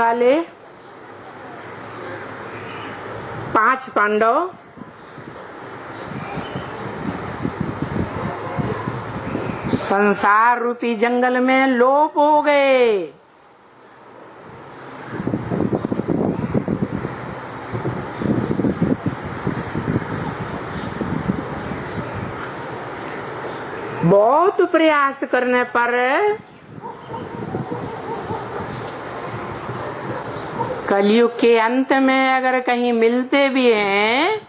वाले 5 पांडव संसार रूपी जंगल में लोप हो गए। बहुत प्रयास करने पर कलयुग के अंत में अगर कहीं मिलते भी हैं,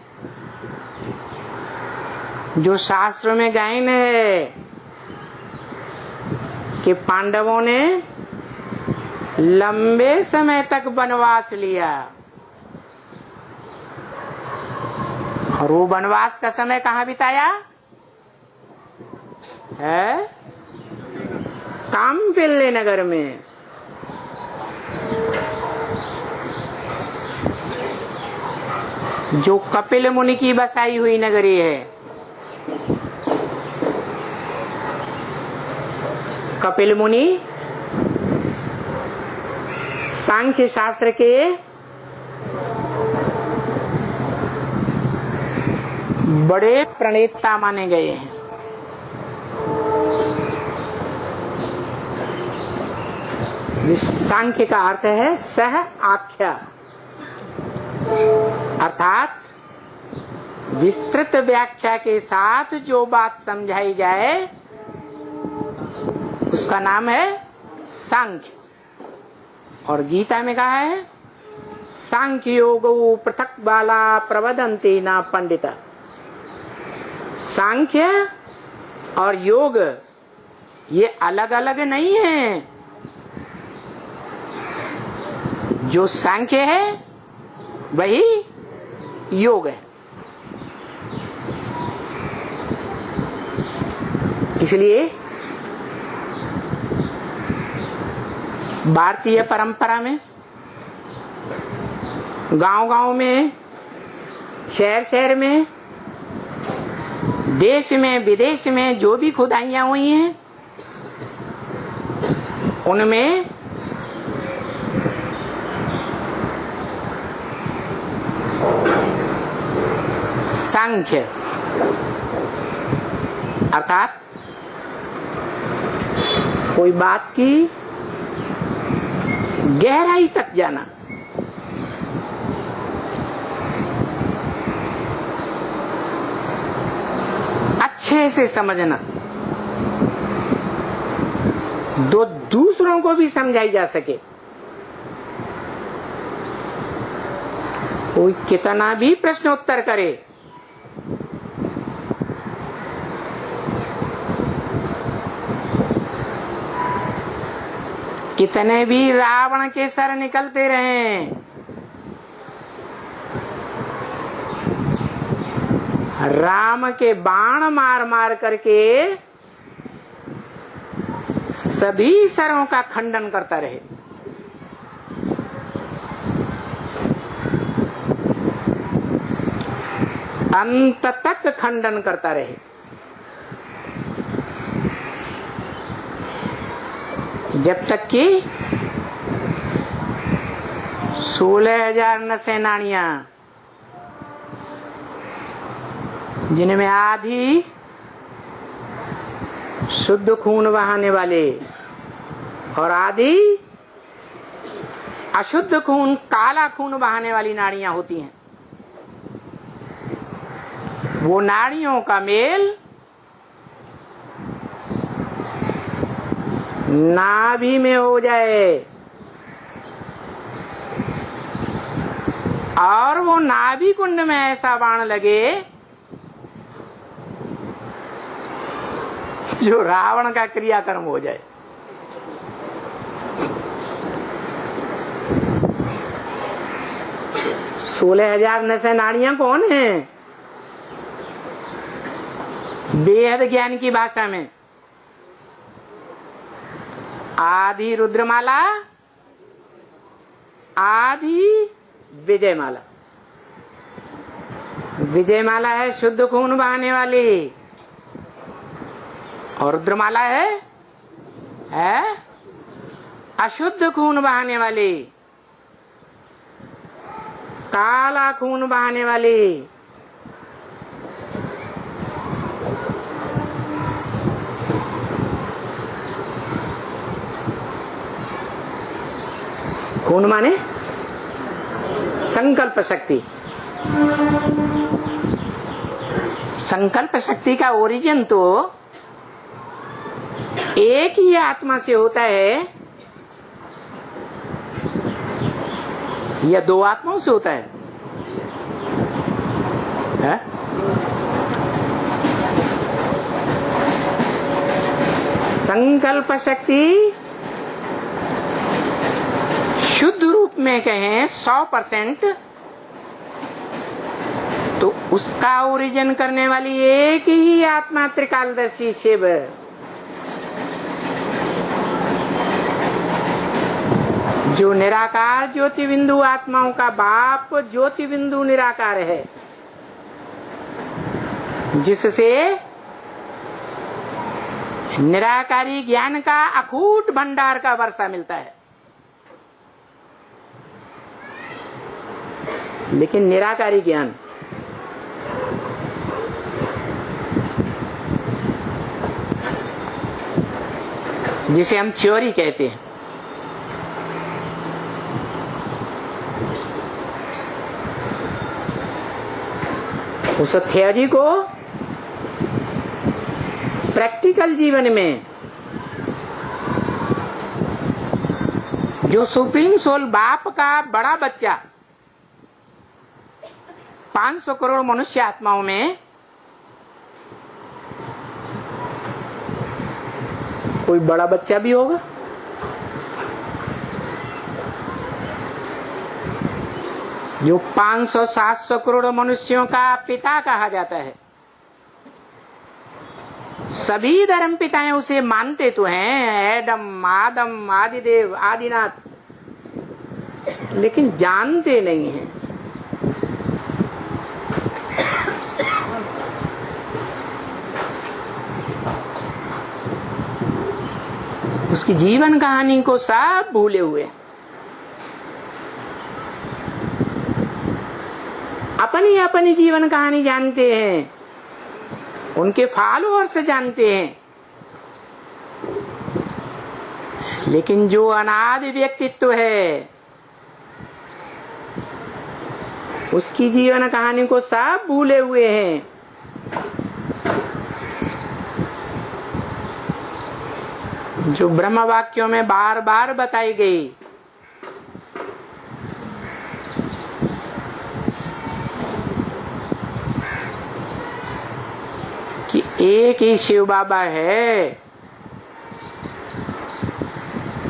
जो शास्त्र में गायन है कि पांडवों ने लंबे समय तक वनवास लिया, और वो वनवास का समय कहाँ बिताया है? काम्पिल्य नगर में। जो कपिल मुनि की बसाई हुई नगरी है। कपिल मुनि सांख्य शास्त्र के बड़े प्रणेता माने गए हैं। सांख्य का अर्थ है सह आख्या, अर्थात विस्तृत व्याख्या के साथ जो बात समझाई जाए उसका नाम है सांख्य। और गीता में कहा है सांख्य योगो पृथक बाला प्रवदन्ति न पंडिता। सांख्य और योग ये अलग अलग नहीं है। जो सांख्य है वही योग है। इसलिए भारतीय परंपरा में गांव-गांव में, शहर-शहर में, देश में, विदेश में जो भी खुदाइयां हुई हैं उनमें सांख्य अर्थात कोई बात की गहराई तक जाना, अच्छे से समझना, दो दूसरों को भी समझाई जा सके। कोई कितना भी प्रश्नोत्तर करे, कितने भी रावण के सर निकलते रहे, राम के बाण मार मार करके सभी सरों का खंडन करता रहे। अंत तक खंडन करता रहे। जब तक कि 16,000 नौसेनानियां, जिनमें आधी शुद्ध खून बहाने वाले और आधी अशुद्ध खून, काला खून बहाने वाली नाड़ियां होती हैं, वो नाड़ियों का मेल नाभि में हो जाए और वो नाभि कुंड में ऐसा बाण लगे जो रावण का क्रियाकर्म हो जाए। सोलह 16,000 नौसेनानियां कौन हैं? बेहद ज्ञान की भाषा में आधी रुद्रमाला, आधी विजयमाला। विजयमाला है शुद्ध खून बहाने वाली और रुद्रमाला है अशुद्ध खून बहाने वाली। काला खून बहाने वाली, खून माने संकल्प शक्ति। संकल्प शक्ति का ओरिजिन तो एक ही आत्मा से होता है या दो आत्माओं से होता है? संकल्प शक्ति शुद्ध रूप में कहें 100%, तो उसका ओरिजिन करने वाली एक ही आत्मा त्रिकालदर्शी शिव। जो निराकार ज्योति बिंदु आत्माओं का बाप ज्योति बिंदु निराकार है, जिससे निराकारी ज्ञान का अकूट भंडार का वर्षा मिलता है। लेकिन निराकारी ज्ञान जिसे हम थ्योरी कहते हैं, उस थ्योरी को प्रैक्टिकल जीवन में जो सुप्रीम सोल बाप का बड़ा बच्चा 500 करोड़ मनुष्य आत्माओं में कोई बड़ा बच्चा भी होगा, जो 500-700 करोड़ मनुष्यों का पिता कहा जाता है। सभी धर्म पिताएं उसे मानते तो हैं, एडम, आदम, आदिदेव, आदिनाथ, लेकिन जानते नहीं हैं। उसकी जीवन कहानी को सब भूले हुए, अपनी अपनी जीवन कहानी जानते हैं, उनके फॉलोअर्स जानते हैं, लेकिन जो अनादि व्यक्तित्व है उसकी जीवन कहानी को सब भूले हुए हैं। जो ब्रह्म वाक्यों में बार बार बताई गई कि एक ही शिव बाबा है,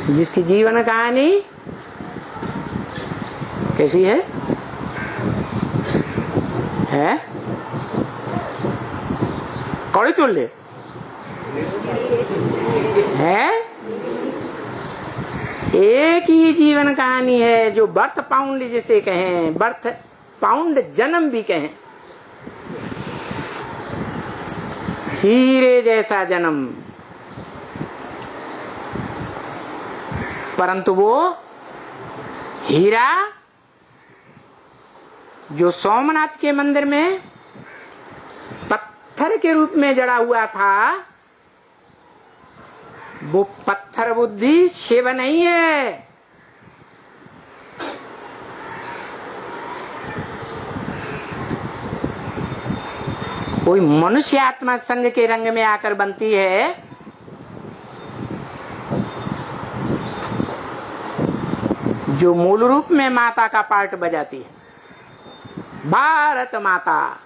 जिसकी जीवन कहानी कैसी है? कौड़ी चोले है, एक ही जीवन कहानी है, जो बर्थ पाउंड जिसे कहें, बर्थ पाउंड जन्म भी कहें, हीरे जैसा जन्म, परंतु वो हीरा जो सोमनाथ के मंदिर में पत्थर के रूप में जड़ा हुआ था, वो पत्थर बुद्धि शिव नहीं है। कोई मनुष्य आत्मा संग के रंग में आकर बनती है, जो मूल रूप में माता का पार्ट बजाती है, भारत माता।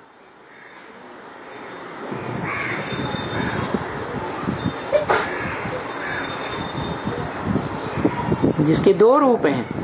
जिसके दो रूप हैं,